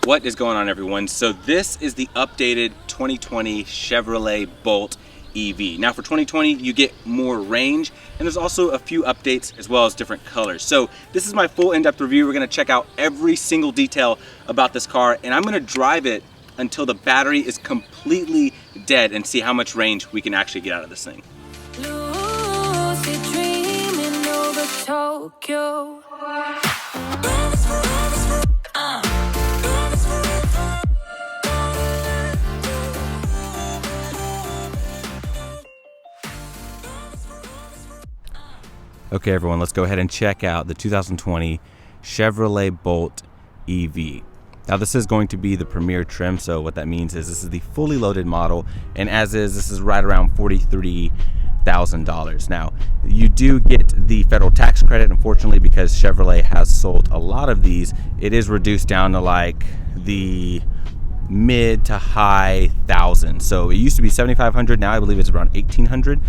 What is going on, everyone? So this is the updated 2020 Chevrolet Bolt EV. Now for 2020 you get more range, and there's also a few updates as well as different colors. So this is my full in-depth review. We're going to check out every single detail about this car, and I'm going to drive it until the battery is completely dead and see how much range we can actually get out of this thing. Lucid dreaming over Tokyo. Okay, everyone, let's go ahead and check out the 2020 Chevrolet Bolt EV. Now this is going to be the premier trim, so what that means is this is the fully loaded model, and as is, this is right around $43,000. Now, you do get the federal tax credit, unfortunately, because Chevrolet has sold a lot of these. It is reduced down to like the mid to high thousands. So it used to be $7,500, now I believe it's around $1,800,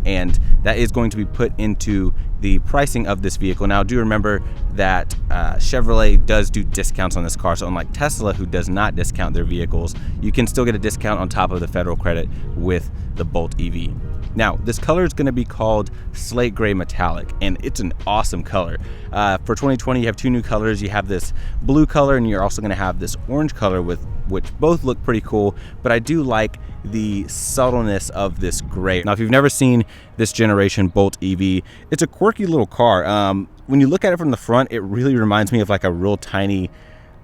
and that is going to be put into the pricing of this vehicle. Now do remember that Chevrolet does do discounts on this car, so unlike Tesla, who does not discount their vehicles, you can still get a discount on top of the federal credit with the Bolt EV. Now, this color is going to be called Slate Gray Metallic, and it's an awesome color. For 2020, you have two new colors. You have this blue color, and you're also going to have this orange color, with which both look pretty cool, but I do like the subtleness of this gray. Now, if you've never seen this generation Bolt EV, it's a quirky little car. When you look at it from the front, it really reminds me of like a real tiny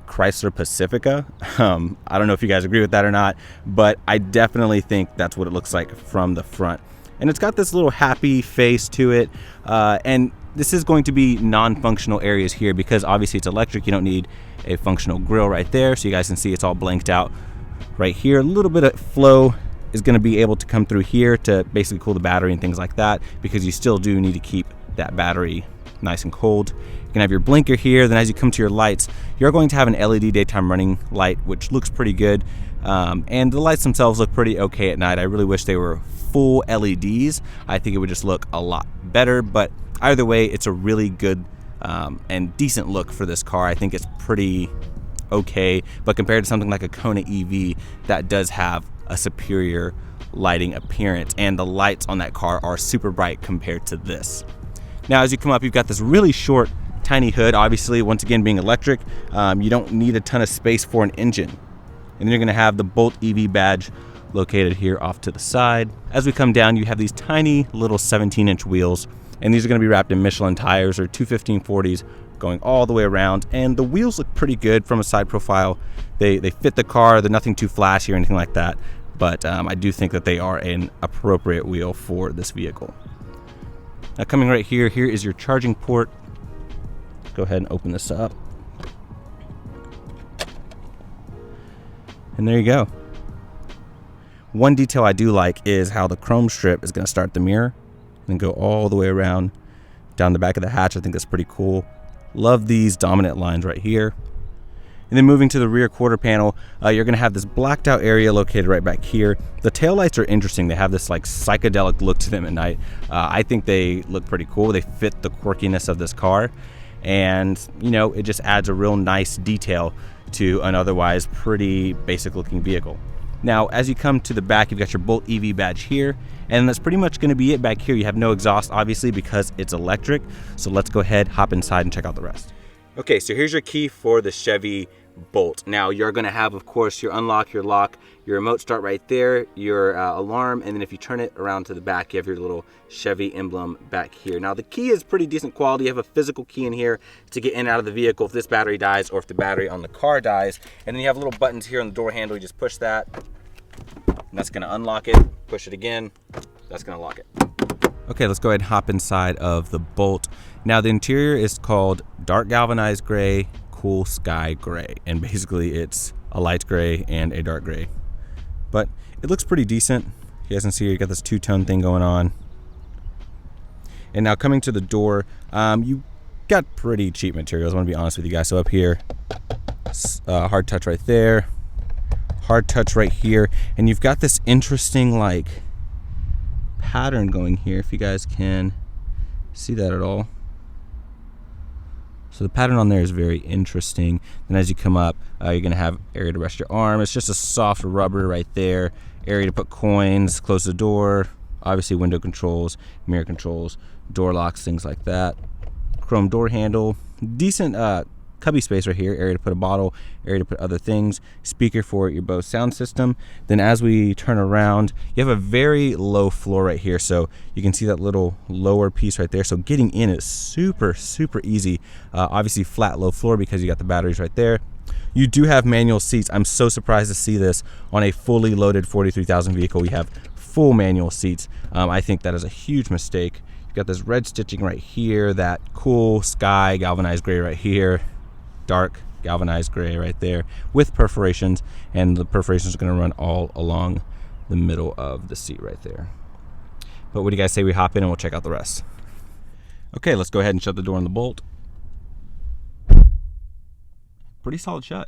Chrysler Pacifica. I don't know if you guys agree with that or not, but I definitely think that's what it looks like from the front. And it's got this little happy face to it, and this is going to be non-functional areas here because obviously it's electric. You don't need a functional grille right there, so you guys can see it's all blanked out right here. A little bit of flow is going to be able to come through here to basically cool the battery and things like that, because you still do need to keep that battery nice and cold. You can have your blinker here. Then as you come to your lights, you're going to have an LED daytime running light, which looks pretty good, and the lights themselves look pretty okay at night. I really wish they were full LEDs. I think it would just look a lot better, but either way, it's a really good and decent look for this car. I think it's pretty okay, but compared to something like a Kona EV, that does have a superior lighting appearance, and the lights on that car are super bright compared to this. Now, as you come up, you've got this really short, tiny hood. Obviously, once again, being electric, you don't need a ton of space for an engine. And then you're going to have the Bolt EV badge located here off to the side. As we come down, you have these tiny little 17-inch wheels, and these are going to be wrapped in Michelin tires, or 215/40s, going all the way around. And the wheels look pretty good from a side profile. They fit the car. They're nothing too flashy or anything like that, but I do think that they are an appropriate wheel for this vehicle. Now, coming right here is your charging port. Go ahead and open this up. And there you go. One detail I do like is how the chrome strip is going to start the mirror and go all the way around down the back of the hatch. I think that's pretty cool. Love these dominant lines right here. And then moving to the rear quarter panel, you're going to have this blacked out area located right back here. The taillights are interesting. They have this like psychedelic look to them at night. I think they look pretty cool. They fit the quirkiness of this car, and you know, it just adds a real nice detail to an otherwise pretty basic looking vehicle. Now, as you come to the back, you've got your Bolt EV badge here, and that's pretty much going to be it back here. You have no exhaust, obviously, because it's electric. So let's go ahead, hop inside, and check out the rest. Okay, so here's your key for the Chevy Bolt. Now, you're going to have, of course, your unlock, your lock, your remote start right there, your alarm, and then if you turn it around to the back, you have your little Chevy emblem back here. Now, the key is pretty decent quality. You have a physical key in here to get in and out of the vehicle if this battery dies or if the battery on the car dies. And then you have little buttons here on the door handle. You just push that, and that's going to unlock it. Push it again, that's going to lock it. Okay, let's go ahead and hop inside of the Bolt. Now, the interior is called Dark Galvanized Gray, Cool Sky Gray, and basically it's a light gray and a dark gray, but it looks pretty decent. You guys can see you got this two-tone thing going on. And now coming to the door, you got pretty cheap materials, I want to be honest with you guys. So up here, hard touch right there, hard touch right here, and you've got this interesting like pattern going here, if you guys can see that at all. So the pattern on there is very interesting. Then as you come up, you're gonna have area to rest your arm. It's just a soft rubber right there. Area to put coins, close the door, obviously window controls, mirror controls, door locks, things like that. Chrome door handle, decent cubby space right here, area to put a bottle, area to put other things, speaker for your Bose sound system. Then as we turn around, you have a very low floor right here, so you can see that little lower piece right there. So getting in is super easy. Obviously flat low floor because you got the batteries right there. You do have manual seats. I'm so surprised to see this on a fully loaded 43,000 vehicle. We have full manual seats. I think that is a huge mistake. You've got this red stitching right here, that cool sky galvanized gray right here, dark galvanized gray right there with perforations, and the perforations are going to run all along the middle of the seat right there. But what do you guys say we hop in and we'll check out the rest? Okay, let's go ahead and shut the door on the bolt. Pretty solid shut.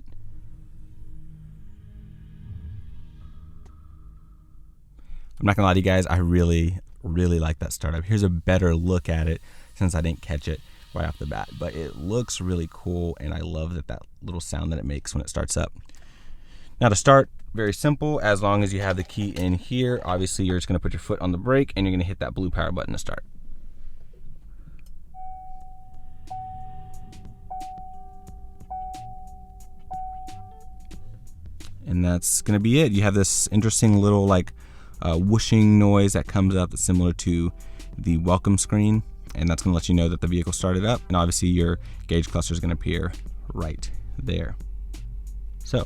I'm not gonna lie to you guys, I really like that startup. Here's a better look at it since I didn't catch it right off the bat, but it looks really cool, and I love that little sound that it makes when it starts up. Now to start, very simple. As long as you have the key in here, obviously you're just gonna put your foot on the brake and you're gonna hit that blue power button to start. And that's gonna be it. You have this interesting little like whooshing noise that comes up that's similar to the welcome screen, and that's going to let you know that the vehicle started up, and obviously your gauge cluster is going to appear right there. So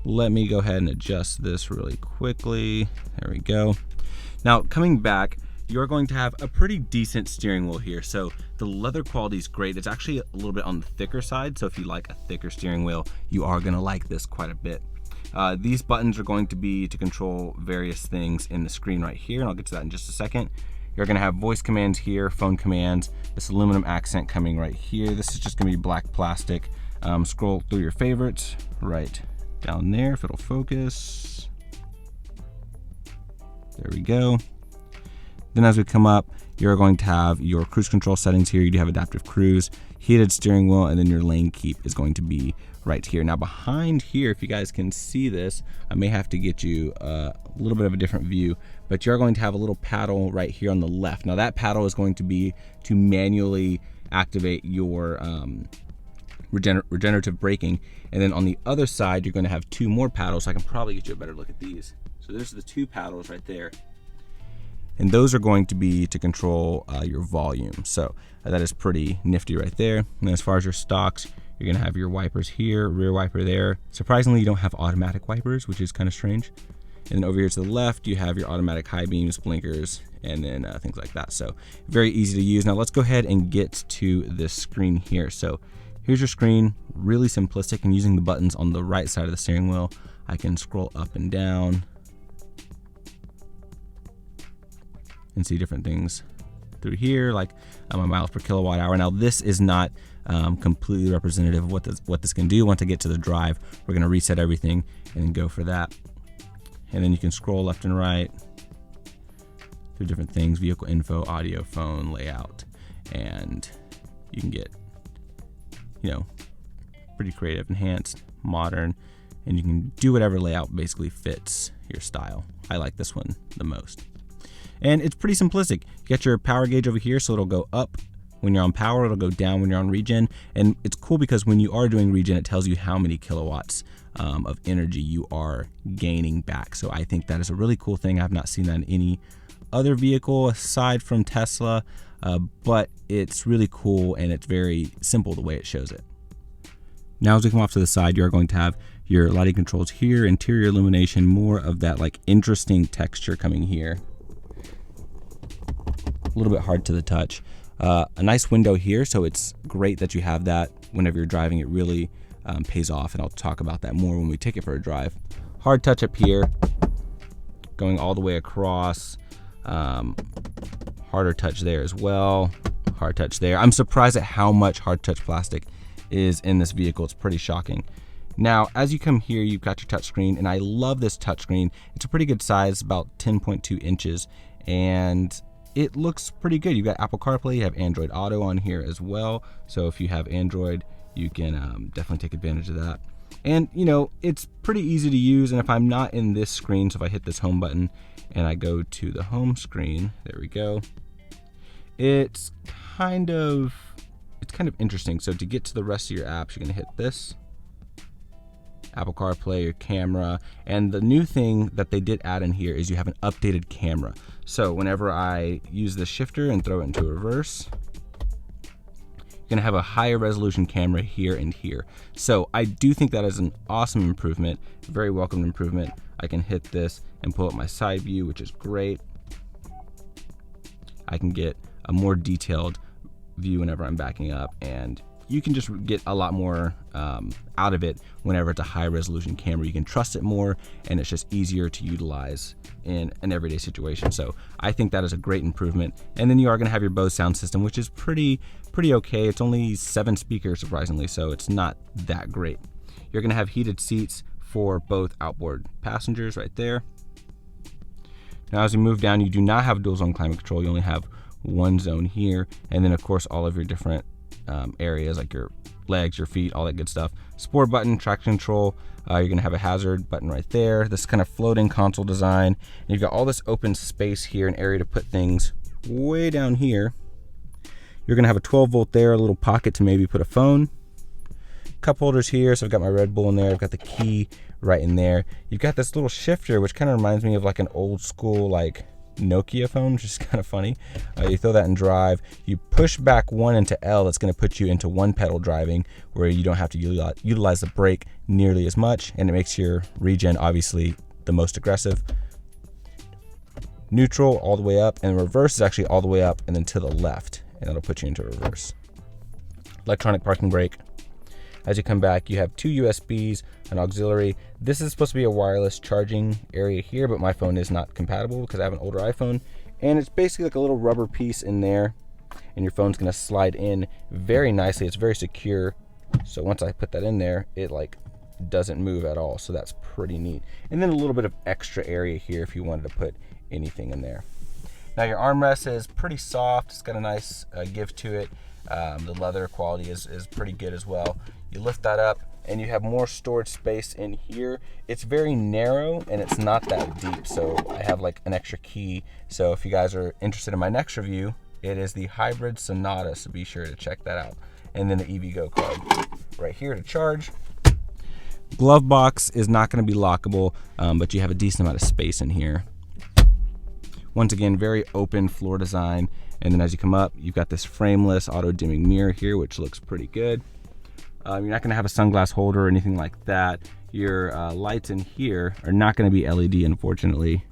let me go ahead and adjust this really quickly. There we go. Now coming back, you're going to have a pretty decent steering wheel here. So the leather quality is great. It's actually a little bit on the thicker side, so if you like a thicker steering wheel, you are going to like this quite a bit. These buttons are going to be to control various things in the screen right here, and I'll get to that in just a second. You're gonna have voice commands here, phone commands, this aluminum accent coming right here. This is just gonna be black plastic. Scroll through your favorites right down there, if it'll focus. There we go. Then as we come up, you're going to have your cruise control settings here. You do have adaptive cruise, heated steering wheel, and then your lane keep is going to be right here. Now behind here, if you guys can see this, I may have to get you a little bit of a different view, but you're going to have a little paddle right here on the left. Now that paddle is going to be to manually activate your regenerative braking. And then on the other side, you're going to have two more paddles. So I can probably get you a better look at these. So there's the two paddles right there. And those are going to be to control your volume. So that is pretty nifty right there. And as far as your stocks, you're gonna have your wipers here, rear wiper there. Surprisingly, you don't have automatic wipers, which is kind of strange. And then over here to the left, you have your automatic high beams, blinkers, and then things like that. So very easy to use. Now let's go ahead and get to this screen here. So here's your screen, really simplistic, and using the buttons on the right side of the steering wheel, I can scroll up and down and see different things through here, like my miles per kilowatt hour. Now this is not completely representative of what this can do. Once I get to the drive, we're gonna reset everything and then go for that. And then you can scroll left and right through different things, vehicle info, audio, phone, layout, and you can get, you know, pretty creative, enhanced, modern, and you can do whatever layout basically fits your style. I like this one the most. And it's pretty simplistic. You got your power gauge over here, so it'll go up when you're on power, it'll go down when you're on regen. And it's cool because when you are doing regen, it tells you how many kilowatts of energy you are gaining back. So I think that is a really cool thing. I've not seen that in any other vehicle aside from Tesla, but it's really cool and it's very simple the way it shows it. Now as we come off to the side, you're going to have your lighting controls here, interior illumination, more of that like interesting texture coming here. A little bit hard to the touch. A nice window here, so it's great that you have that whenever you're driving. It really pays off, and I'll talk about that more when we take it for a drive. Hard touch up here, going all the way across. Harder touch there as well. Hard touch there. I'm surprised at how much hard touch plastic is in this vehicle. It's pretty shocking. Now, as you come here, you've got your touchscreen, and I love this touchscreen. It's a pretty good size, about 10.2 inches, and it looks pretty good. You've got Apple CarPlay, you have Android Auto on here as well. So if you have Android, you can definitely take advantage of that. And you know, it's pretty easy to use. And if I'm not in this screen, so if I hit this home button and I go to the home screen, there we go. It's kind of interesting. So to get to the rest of your apps, you're gonna hit this. Apple CarPlay, your camera, and the new thing that they did add in here is you have an updated camera. So whenever I use the shifter and throw it into reverse, you're gonna have a higher resolution camera here and here. So I do think that is an awesome improvement, very welcome improvement. I can hit this and pull up my side view, which is great. I can get a more detailed view whenever I'm backing up, and you can just get a lot more out of it whenever it's a high resolution camera. You can trust it more, and it's just easier to utilize in an everyday situation. So I think that is a great improvement. And then you are gonna have your Bose sound system, which is pretty okay. It's only 7 speakers, surprisingly, so it's not that great. You're gonna have heated seats for both outboard passengers right there. Now as you move down, you do not have dual zone climate control. You only have one zone here, and then of course all of your different areas like your legs, your feet, all that good stuff. Sport button, traction control. You're gonna have a hazard button right there. This kind of floating console design. And you've got all this open space here, an area to put things way down here. You're gonna have a 12 volt there, a little pocket to maybe put a phone. Cup holders here, so I've got my Red Bull in there. I've got the key right in there. You've got this little shifter, which kind of reminds me of like an old school like Nokia phone, which is kind of funny. You throw that in drive, you push back 1 into L, that's going to put you into 1 pedal driving, where you don't have to utilize the brake nearly as much, and it makes your regen obviously the most aggressive. Neutral all the way up, and reverse is actually all the way up and then to the left, and it'll put you into reverse. Electronic parking brake. As you come back, you have 2 USBs, an auxiliary. This is supposed to be a wireless charging area here, but my phone is not compatible because I have an older iPhone. And it's basically like a little rubber piece in there, and your phone's gonna slide in very nicely. It's very secure. So once I put that in there, it like doesn't move at all. So that's pretty neat. And then a little bit of extra area here if you wanted to put anything in there. Now your armrest is pretty soft. It's got a nice give to it. The leather quality is pretty good as well. You lift that up and you have more storage space in here. It's very narrow and it's not that deep, so I have like an extra key. So if you guys are interested in my next review, it is the Hybrid Sonata, so be sure to check that out. And then the EVgo card right here to charge. Glove box is not going to be lockable, but you have a decent amount of space in here. Once again, very open floor design. And then as you come up, you've got this frameless auto dimming mirror here, which looks pretty good. You're not gonna have a sunglass holder or anything like that. Your lights in here are not gonna be LED, unfortunately.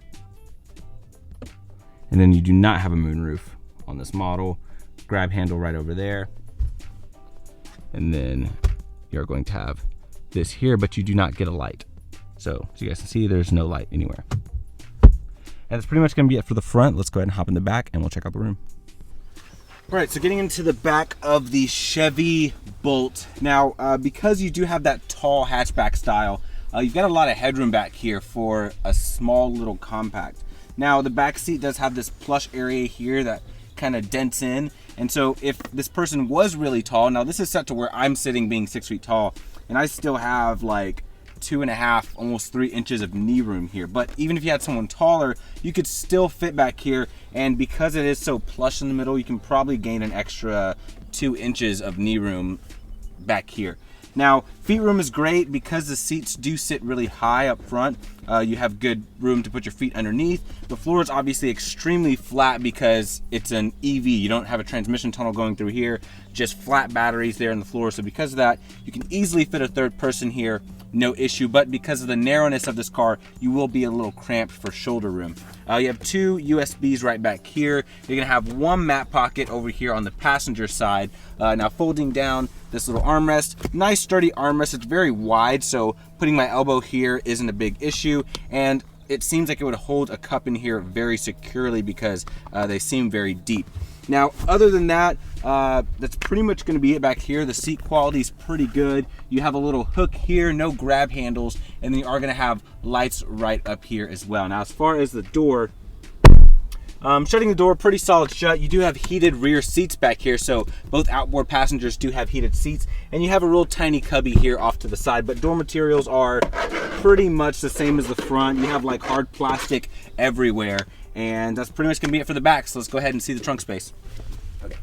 And then you do not have a moonroof on this model. Grab handle right over there. And then you're going to have this here, but you do not get a light. So as you guys can see, there's no light anywhere. And that's pretty much gonna be it for the front. Let's go ahead and hop in the back and we'll check out the room. All right, so getting into the back of the Chevy Bolt. Now, because you do have that tall hatchback style, you've got a lot of headroom back here for a small little compact. Now, the back seat does have this plush area here that kind of dents in. And so if this person was really tall, now this is set to where I'm sitting being 6 feet tall, and I still have like 2.5, almost 3 inches of knee room here. But even if you had someone taller, you could still fit back here. And because it is so plush in the middle, you can probably gain an extra 2 inches of knee room back here. Now, feet room is great because the seats do sit really high up front. You have good room to put your feet underneath. The floor is obviously extremely flat because it's an EV. You don't have a transmission tunnel going through here, just flat batteries there on the floor. So because of that, you can easily fit a third person here, no issue. But because of the narrowness of this car, you will be a little cramped for shoulder room. You have 2 USBs right back here. You're gonna have 1 mat pocket over here on the passenger side. Now folding down this little armrest, nice sturdy armrest. It's very wide, so putting my elbow here isn't a big issue. And it seems like it would hold a cup in here very securely because they seem very deep. Now, other than that, that's pretty much going to be it back here. The seat quality is pretty good. You have a little hook here, no grab handles, and then you are going to have lights right up here as well. Now, as far as the door Shutting the door pretty solid shut. You do have heated rear seats back here, so both outboard passengers do have heated seats, and you have a real tiny cubby here off to the side, but door materials are pretty much the same as the front. You have like hard plastic everywhere, and that's pretty much gonna be it for the back. So let's go ahead and see the trunk space. Okay.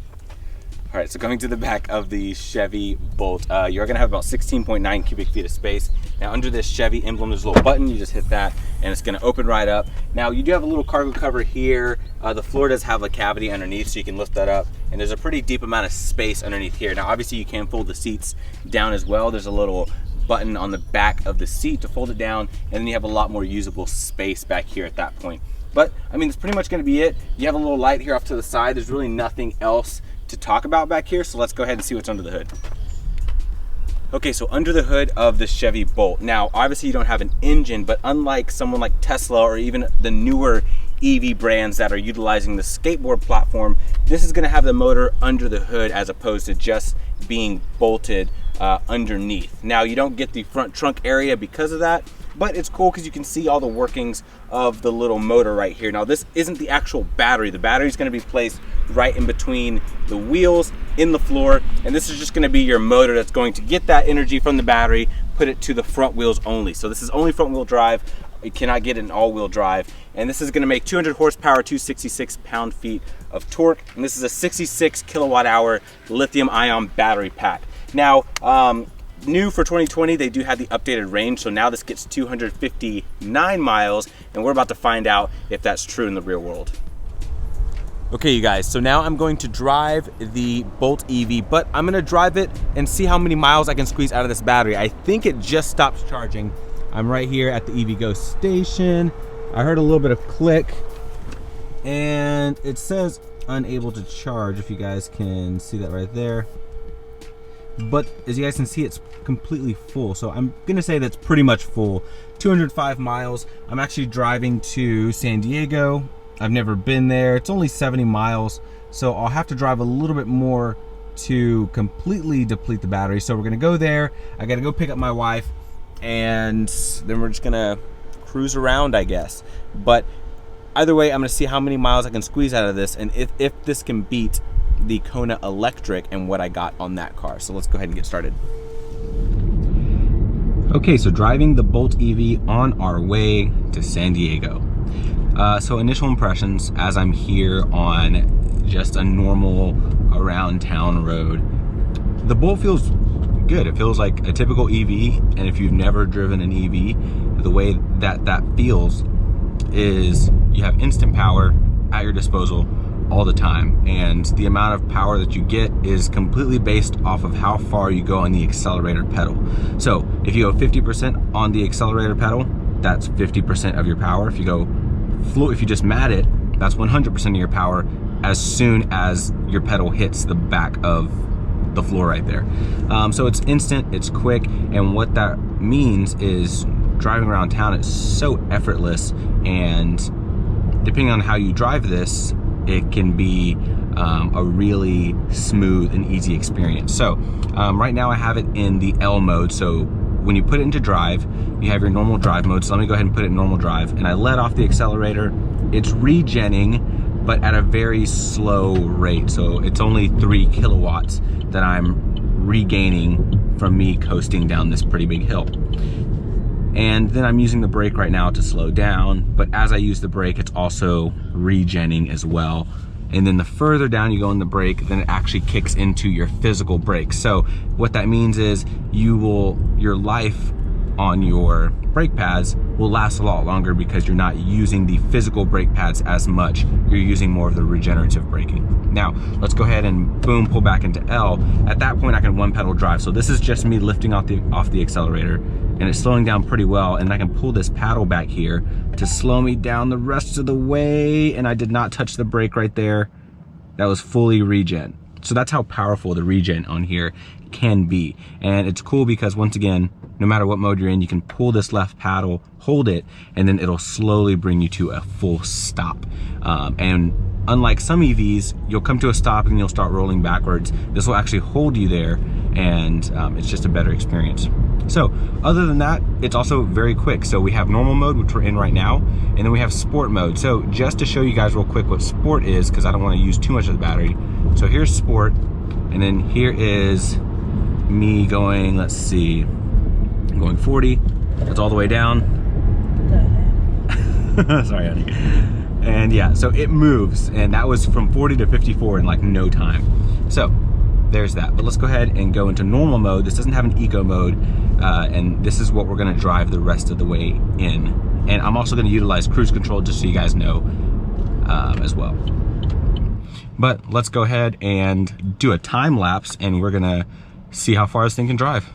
All right, so coming to the back of the Chevy Bolt, you're gonna have about 16.9 cubic feet of space. Now under this Chevy emblem, there's a little button, you just hit that, and it's gonna open right up. Now you do have a little cargo cover here. The floor does have a cavity underneath, so you can lift that up, and there's a pretty deep amount of space underneath here. Now obviously you can fold the seats down as well. There's a little button on the back of the seat to fold it down, and then you have a lot more usable space back here at that point. But I mean, that's pretty much gonna be it. You have a little light here off to the side. There's really nothing else to talk about back here, so let's go ahead and see what's under the hood. Okay, so under the hood of the Chevy Bolt, now obviously you don't have an engine, but unlike someone like Tesla or even the newer EV brands that are utilizing the skateboard platform, this is going to have the motor under the hood as opposed to just being bolted underneath. Now you don't get the front trunk area because of that, but it's cool because you can see all the workings of the little motor right here. Now this isn't the actual battery. The battery is going to be placed right in between the wheels in the floor, and this is just going to be your motor that's going to get that energy from the battery, put it to the front wheels only. So this is only front wheel drive. You cannot get an all-wheel drive, and this is going to make 200 horsepower, 266 pound-feet of torque, and this is a 66 kilowatt-hour lithium-ion battery pack. Now, new for 2020, they do have the updated range, so now this gets 259 miles, and we're about to find out if that's true in the real world. Okay, you guys, so now I'm going to drive the Bolt EV, but I'm going to drive it and see how many miles I can squeeze out of this battery. I think it just stops charging. I'm right here at the EVgo station. I heard a little bit of click, and it says unable to charge, if you guys can see that right there. But as you guys can see, it's completely full. So I'm gonna say that's pretty much full. 205 miles. I'm actually driving to San Diego. I've never been there. It's only 70 miles. So I'll have to drive a little bit more to completely deplete the battery. So we're gonna go there. I gotta go pick up my wife, and then we're just gonna cruise around, I guess. But either way, I'm gonna see how many miles I can squeeze out of this, and if this can beat the Kona Electric and what I got on that car. So let's go ahead and get started. Okay, so driving the Bolt EV on our way to San Diego. So initial impressions as I'm here on just a normal around town road. The Bolt feels good. It feels like a typical EV, and if you've never driven an EV, the way that feels is you have instant power at your disposal all the time, and the amount of power that you get is completely based off of how far you go on the accelerator pedal. So if you go 50% on the accelerator pedal, that's 50% of your power. If you just mat it, that's 100% of your power as soon as your pedal hits the back of the floor right there. So it's instant, it's quick, and what that means is driving around town is so effortless, and depending on how you drive this, it can be a really smooth and easy experience. So right now I have it in the L mode. So when you put it into drive, you have your normal drive mode. So let me go ahead and put it in normal drive, and I let off the accelerator. It's regenning, but at a very slow rate. So it's only 3 kilowatts that I'm regaining from me coasting down this pretty big hill. And then I'm using the brake right now to slow down, but as I use the brake, it's also regenning as well. And then the further down you go in the brake, then it actually kicks into your physical brake. So what that means is your life on your brake pads will last a lot longer because you're not using the physical brake pads as much. You're using more of the regenerative braking. Now, let's go ahead and boom, pull back into L. At that point, I can one pedal drive. So this is just me lifting off the accelerator, and it's slowing down pretty well, and I can pull this paddle back here to slow me down the rest of the way, and I did not touch the brake right there. That was fully regen. So that's how powerful the regen on here can be. And it's cool because, once again, no matter what mode you're in, you can pull this left paddle, hold it, and then it'll slowly bring you to a full stop. And unlike some EVs, you'll come to a stop and you'll start rolling backwards. This will actually hold you there, and it's just a better experience. So other than that, it's also very quick. So we have normal mode, which we're in right now, and then we have sport mode. So just to show you guys real quick what sport is, because I don't want to use too much of the battery. So here's sport, and then here is me going, let's see, I'm going 40. That's all the way down. Sorry, honey. And yeah, so it moves, and that was from 40 to 54 in like no time. So there's that. But let's go ahead and go into normal mode. This doesn't have an eco mode, and this is what we're gonna drive the rest of the way in. And I'm also gonna utilize cruise control just so you guys know as well. But let's go ahead and do a time lapse, and we're gonna see how far this thing can drive.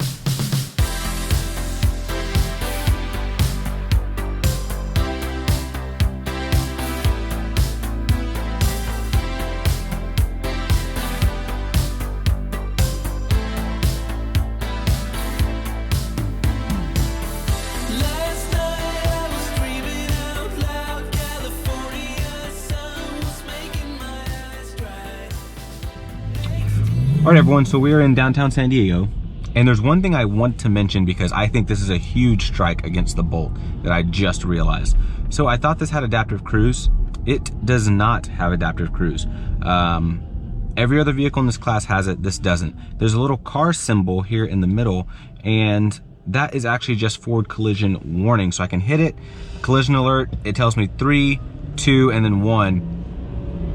All right, everyone, so we're in downtown San Diego, and there's one thing I want to mention because I think this is a huge strike against the Bolt that I just realized. So I thought this had adaptive cruise. It does not have adaptive cruise. Every other vehicle in this class has it, this doesn't. There's a little car symbol here in the middle, and that is actually just forward collision warning. So I can hit it, collision alert, it tells me 3, 2, and then 1.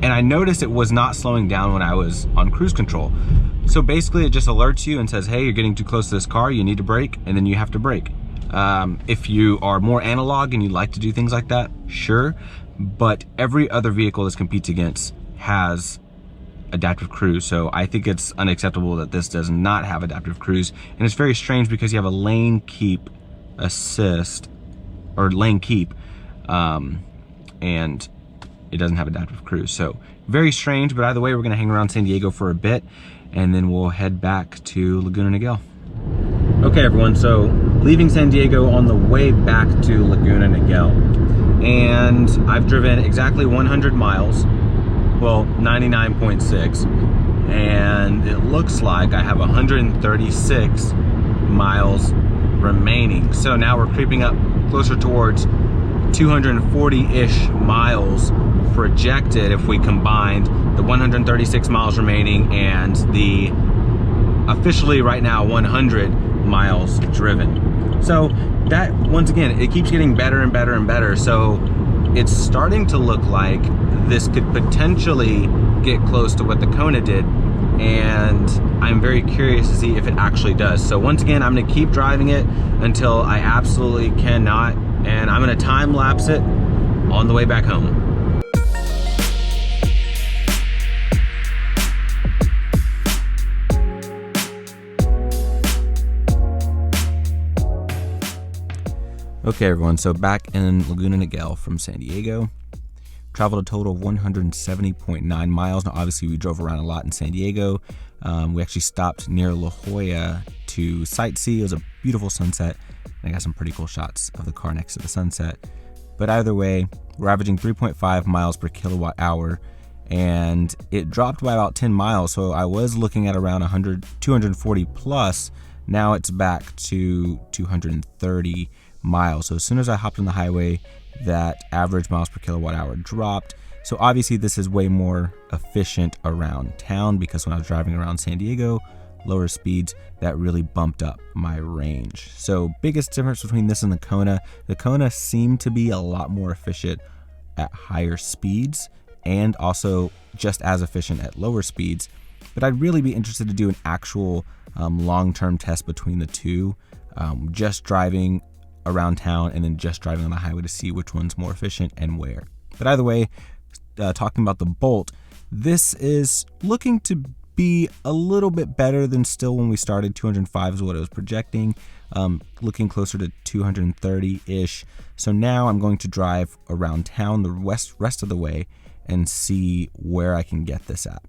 And I noticed it was not slowing down when I was on cruise control. So basically it just alerts you and says, hey, you're getting too close to this car, you need to brake, and then you have to brake. If you are more analog and you like to do things like that, sure. But every other vehicle this competes against has adaptive cruise. So I think it's unacceptable that this does not have adaptive cruise. And it's very strange because you have a lane keep assist, or lane keep, and it doesn't have adaptive cruise. So very strange, but either way, we're gonna hang around San Diego for a bit, and then we'll head back to Laguna Niguel. Okay, everyone, so leaving San Diego on the way back to Laguna Niguel. And I've driven exactly 100 miles, well, 99.6, and it looks like I have 136 miles remaining. So now we're creeping up closer towards 240-ish miles projected if we combined the 136 miles remaining and the officially right now 100 miles driven. So that, once again, it keeps getting better and better and better. So it's starting to look like this could potentially get close to what the Kona did, and I'm very curious to see if it actually does. So once again, I'm gonna keep driving it until I absolutely cannot, and I'm gonna time lapse it on the way back home. Okay, everyone, so back in Laguna Niguel from San Diego. Traveled a total of 170.9 miles. Now, obviously, we drove around a lot in San Diego. We actually stopped near La Jolla to sightsee. It was a beautiful sunset. And I got some pretty cool shots of the car next to the sunset. But either way, we're averaging 3.5 miles per kilowatt hour, and it dropped by about 10 miles. So I was looking at around 240 plus. Now it's back to 230 miles. So as soon as I hopped on the highway, that average miles per kilowatt hour dropped. So obviously this is way more efficient around town, because when I was driving around San Diego, lower speeds, that really bumped up my range. So biggest difference between this and the Kona seemed to be a lot more efficient at higher speeds and also just as efficient at lower speeds. But I'd really be interested to do an actual long-term test between the two, just driving around town and then just driving on the highway to see which one's more efficient and where. But either way, talking about the Bolt, this is looking to be a little bit better than still when we started. 205 is what it was projecting, looking closer to 230-ish. So now I'm going to drive around town the rest of the way and see where I can get this at.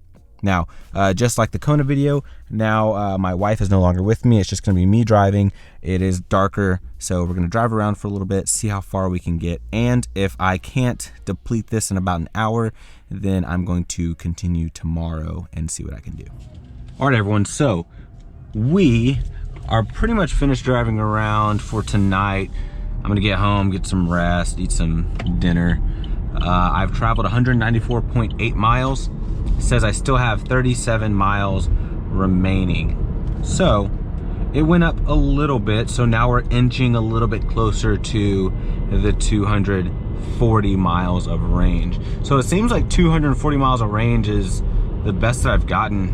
Now, just like the Kona video, now my wife is no longer with me. It's just going to be me driving. It is darker, so we're going to drive around for a little bit, see how far we can get. And if I can't deplete this in about an hour, then I'm going to continue tomorrow and see what I can do. All right, everyone. So we are pretty much finished driving around for tonight. I'm gonna get home, get some rest, eat some dinner. I've traveled 194.8 miles. It says I still have 37 miles remaining. So it went up a little bit, so now we're inching a little bit closer to the 240 miles of range. So it seems like 240 miles of range is the best that I've gotten.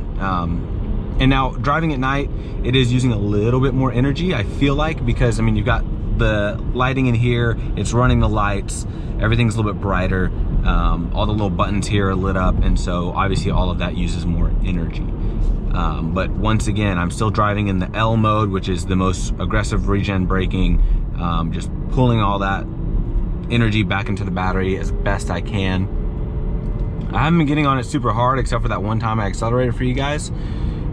And now driving at night, it is using a little bit more energy, I feel like, because I mean, you've got the lighting in here, it's running the lights, everything's a little bit brighter, all the little buttons here are lit up, and so obviously all of that uses more energy. But once again, I'm still driving in the L mode, which is the most aggressive regen braking, just pulling all that energy back into the battery as best I can. I haven't been getting on it super hard, except for that one time I accelerated for you guys.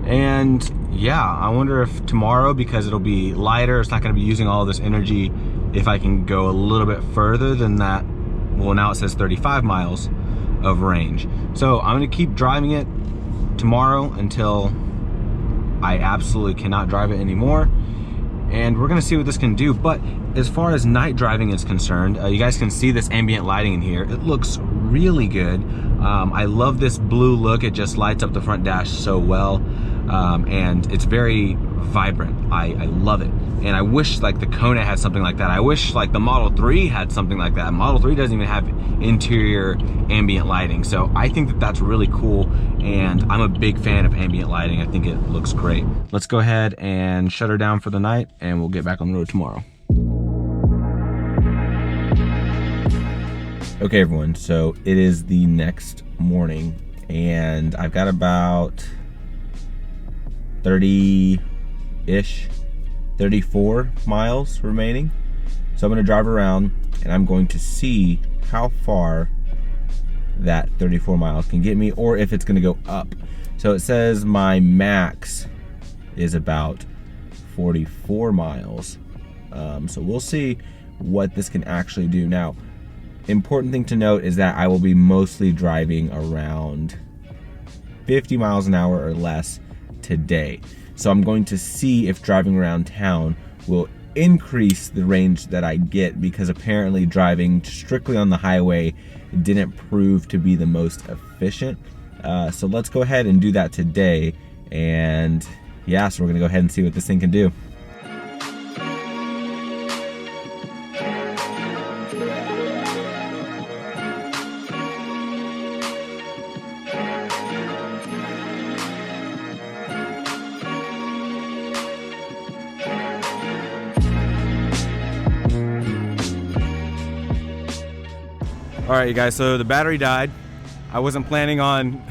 And yeah, I wonder if tomorrow, because it'll be lighter, it's not gonna be using all of this energy, if I can go a little bit further than that. Well, now it says 35 miles of range. So I'm gonna keep driving it tomorrow until I absolutely cannot drive it anymore. And we're gonna see what this can do. But as far as night driving is concerned, you guys can see this ambient lighting in here. It looks really good. I love this blue look. It just lights up the front dash so well. And it's very vibrant. I love it. And I wish like the Kona had something like that. I wish like the Model 3 had something like that. Model 3 doesn't even have interior ambient lighting. So I think that that's really cool. And I'm a big fan of ambient lighting. I think it looks great. Let's go ahead and shut her down for the night, and we'll get back on the road tomorrow. Okay everyone, so it is the next morning and I've got about 30-ish, 34 miles remaining. So I'm gonna drive around and I'm going to see how far that 34 miles can get me, or if it's gonna go up. So it says my max is about 44 miles. So we'll see what this can actually do. Now, important thing to note is that I will be mostly driving around 50 miles an hour or less today. So I'm going to see if driving around town will increase the range that I get, because apparently driving strictly on the highway didn't prove to be the most efficient. So let's go ahead and do that today. And yeah, so we're gonna go ahead and see what this thing can do. All right, you guys, so the battery died. I wasn't planning on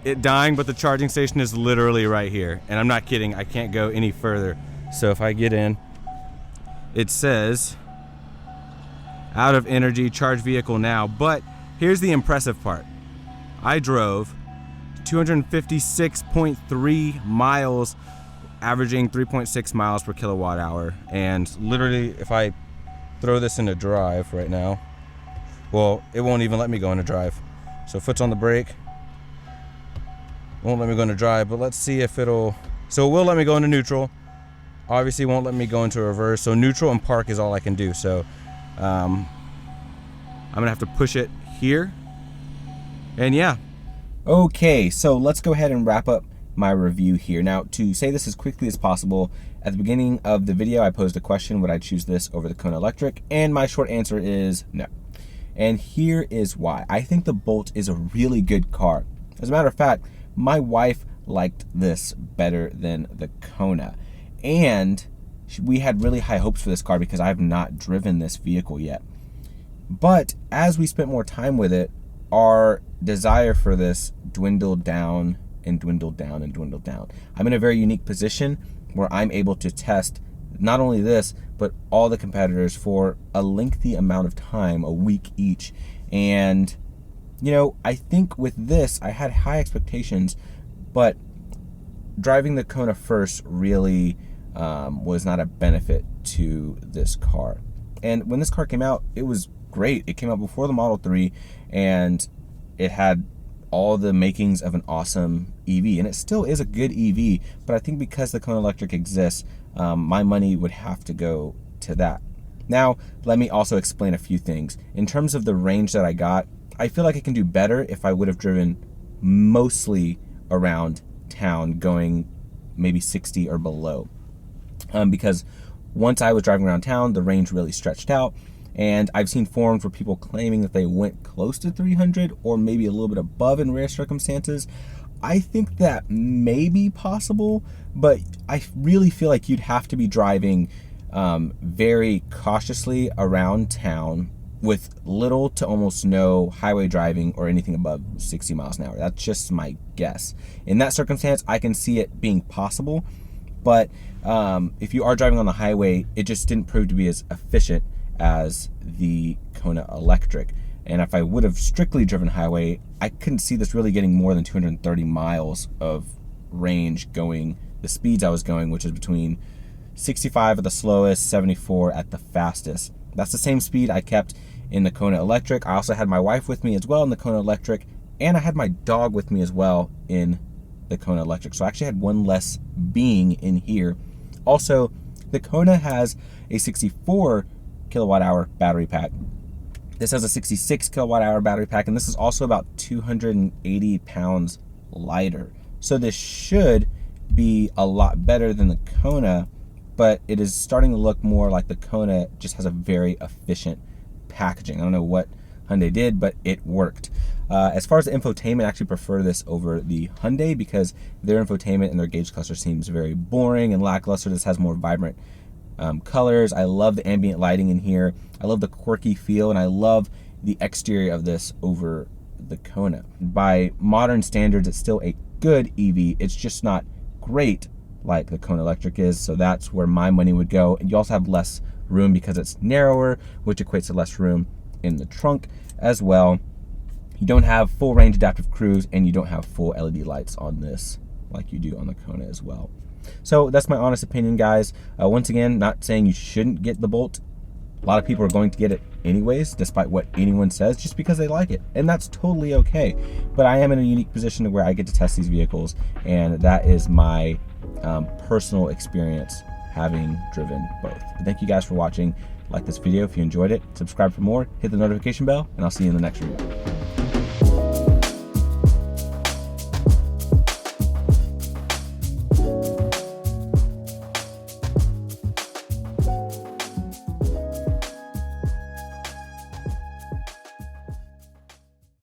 it dying, but the charging station is literally right here. And I'm not kidding, I can't go any further. So if I get in, it says, out of energy, charge vehicle now. But here's the impressive part. I drove 256.3 miles, averaging 3.6 miles per kilowatt hour. And literally, if I throw this into drive right now, well, it won't even let me go into drive. So foot's on the brake, won't let me go into drive, but let's see if it'll, so it will let me go into neutral. Obviously won't let me go into reverse. So neutral and park is all I can do. So I'm gonna have to push it here. And yeah. Okay, so let's go ahead and wrap up my review here. Now, to say this as quickly as possible, at the beginning of the video, I posed a question, would I choose this over the Kona Electric? And my short answer is no. And here is why. I think the Bolt is a really good car. As a matter of fact, my wife liked this better than the Kona. And we had really high hopes for this car because I have not driven this vehicle yet. But as we spent more time with it, our desire for this dwindled down and dwindled down and dwindled down. I'm in a very unique position where I'm able to test not only this, but all the competitors for a lengthy amount of time, a week each. And, you know, I think with this, I had high expectations, but driving the Kona first really was not a benefit to this car. And when this car came out, it was great. It came out before the Model 3, and it had all the makings of an awesome EV, and it still is a good EV, but I think because the Kona Electric exists, my money would have to go to that. Now, let me also explain a few things. In terms of the range that I got, I feel like it can do better if I would have driven mostly around town, going maybe 60 or below. Because once I was driving around town, the range really stretched out, and I've seen forums where people claiming that they went close to 300 or maybe a little bit above in rare circumstances. I think that may be possible, but I really feel like you'd have to be driving very cautiously around town with little to almost no highway driving or anything above 60 miles an hour. That's just my guess. In that circumstance, I can see it being possible, but if you are driving on the highway, it just didn't prove to be as efficient as the Kona Electric. And if I would have strictly driven highway, I couldn't see this really getting more than 230 miles of range going the speeds I was going, which is between 65 at the slowest, 74 at the fastest. That's the same speed I kept in the Kona Electric. I also had my wife with me as well in the Kona Electric, and I had my dog with me as well in the Kona Electric. So I actually had one less being in here. Also, the Kona has a 64 kilowatt hour battery pack. This has a 66 kilowatt hour battery pack, and this is also about 280 pounds lighter. So this should be a lot better than the Kona, but it is starting to look more like the Kona just has a very efficient packaging. I don't know what Hyundai did, but it worked. As far as the infotainment, I actually prefer this over the Hyundai because their infotainment and their gauge cluster seems very boring and lackluster. This has more vibrant colors. I love the ambient lighting in here. I love the quirky feel, and I love the exterior of this over the Kona. By modern standards, it's still a good EV. It's just not great like the Kona Electric is, so that's where my money would go. And you also have less room because it's narrower, which equates to less room in the trunk as well. You don't have full range adaptive cruise, and you don't have full LED lights on this like you do on the Kona as well. So that's my honest opinion, guys. Once again, not saying you shouldn't get the Bolt. A lot of people are going to get it anyways, despite what anyone says, just because they like it, and that's totally okay. But I am in a unique position to where I get to test these vehicles, and that is my personal experience having driven both. But thank you guys for watching. Like this video if you enjoyed it. Subscribe for more. Hit the notification bell, and I'll see you in the next review.